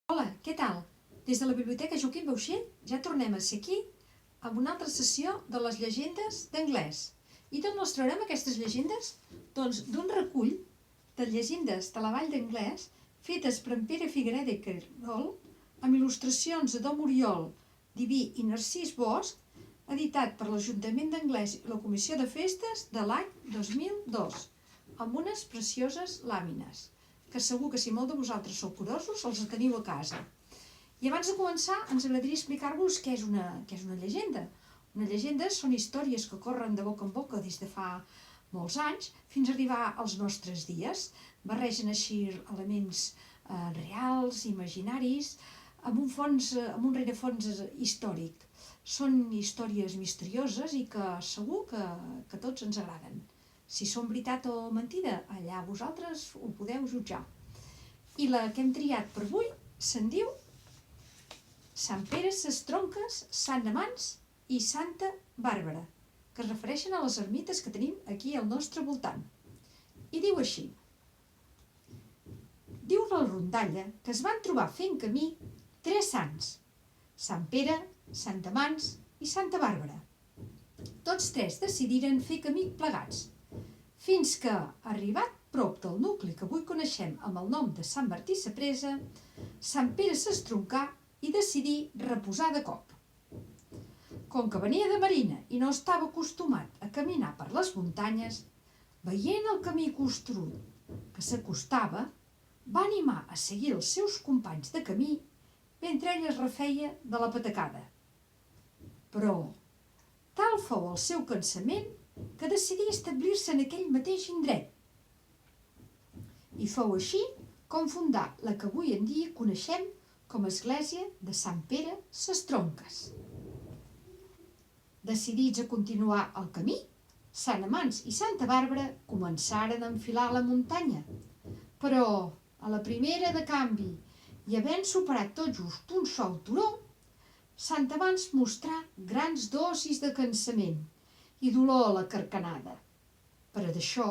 Hola, què tal? Des de la Biblioteca Joaquim Bauxell ja tornem a ser aquí amb una altra sessió de les llegendes d'anglès. I d'on les traurem aquestes llegendes? Doncs d'un recull de llegendes de la Vall d'Anglès fetes per en Pere Figuereda i Querol amb il·lustracions de Dom Oriol Diví i Narcís Bosch, editat per l'Ajuntament d'Anglès i la Comissió de Festes de l'any 2002, amb unes precioses làmines, que segur que si molt de vosaltres sou curosos els teniu a casa. I abans de començar ens agradaria explicar-vos què és una llegenda. Una llegenda són històries que corren de boca en boca des de fa molts anys fins a arribar als nostres dies. Barregen així elements reals, imaginaris, amb un rerefons històric. Són històries misterioses i que segur que tots ens agraden. Si són veritat o mentida, allà vosaltres ho podeu jutjar. I la que hem triat per avui se'n diu Sant Pere, ses Tronques, Sant Amans i Santa Bàrbara, que es refereixen a les ermites que tenim aquí al nostre voltant. I diu així: diu la rondalla que es van trobar fent camí tres sants, Sant Pere, Sant Amans i Santa Bàrbara. Tots tres decidiren fer camí plegats, fins que, arribat prop del nucli que avui coneixem amb el nom de Sant Martí Sapresa, Sant Pere s'estroncà i decidí reposar de cop. Com que venia de marina i no estava acostumat a caminar per les muntanyes, veient el camí costerut que s'acostava, va animar a seguir els seus companys de camí mentre ell es refeia de la patacada. Però tal fou el seu cansament que decidí establir-se en aquell mateix indret. I fou així com fundà la que avui en dia coneixem com a església de Sant Pere ses Tronques. Decidits a continuar el camí, Sant Amans i Santa Bàrbara començaren a enfilar la muntanya. Però, a la primera de canvi, i havent superat tot just un sol turó, Sant Amans mostrà grans dosis de cansament i dolor a la carcanada. Per d'això,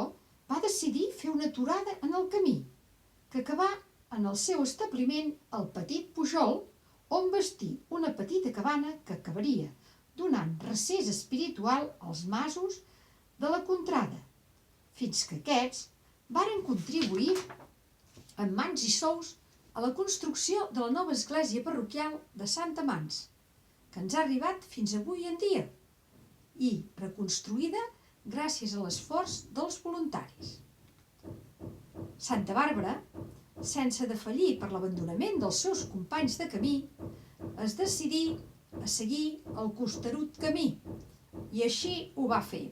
va decidir fer una aturada en el camí, que acabà en el seu establiment el Petit Pujol, on bastí una petita cabana que acabaria donant recés espiritual als masos de la contrada, fins que aquests varen contribuir amb mans i sous a la construcció de la nova església parroquial de Sant Amans, que ens ha arribat fins avui en dia, i reconstruïda gràcies a l'esforç dels voluntaris. Santa Bàrbara, sense defallir per l'abandonament dels seus companys de camí, es decidí a seguir el costerut camí, i així ho va fer.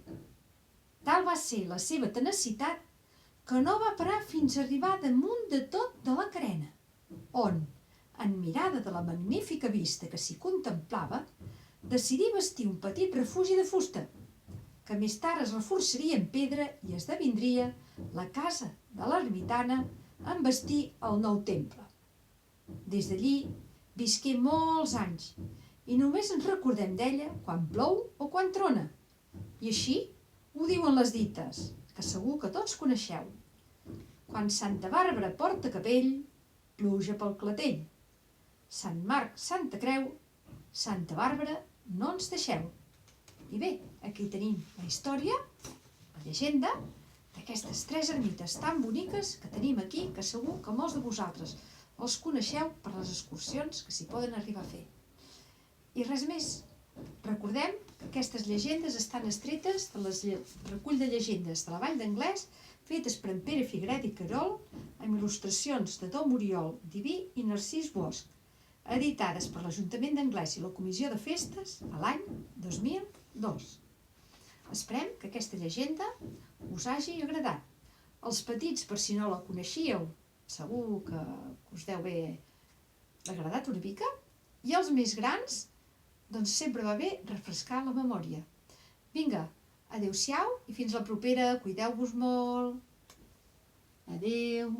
Tal va ser la seva tenacitat que no va parar fins a arribar damunt de tot de la carena, on, en mirada de la magnífica vista que s'hi contemplava, decidí bastir un petit refugi de fusta, que més tard es reforçaria en pedra i esdevindria la casa de l'ermitana en bastir el nou temple. Des d'allí visqué molts anys i només ens recordem d'ella quan plou o quan trona. I així ho diuen les dites, que segur que tots coneixeu. Quan Santa Bàrbara porta capell, pluja pel clatell. Sant Marc, Santa Creu, Santa Bàrbara, no ens deixeu. I bé, aquí tenim la història, la llegenda, d'aquestes tres ermites tan boniques que tenim aquí, que segur que molts de vosaltres els coneixeu per les excursions que s'hi poden arribar a fer. I res més. Recordem que aquestes llegendes estan extretes del recull de llegendes de la Vall d'Anglès, fetes per en Pere Figuereda i Querol, amb il·lustracions de Dom Oriol Diví i Narcís Bosch, editades per l'Ajuntament d'Anglès i la Comissió de Festes a l'any 2002. Esperem que aquesta llegenda us hagi agradat. Els petits, per si no la coneixíeu, segur que us deu haver agradat una mica, i els més grans, doncs sempre va bé refrescar la memòria. Vinga, adeu-siau i fins la propera. Cuideu-vos molt. Adeu.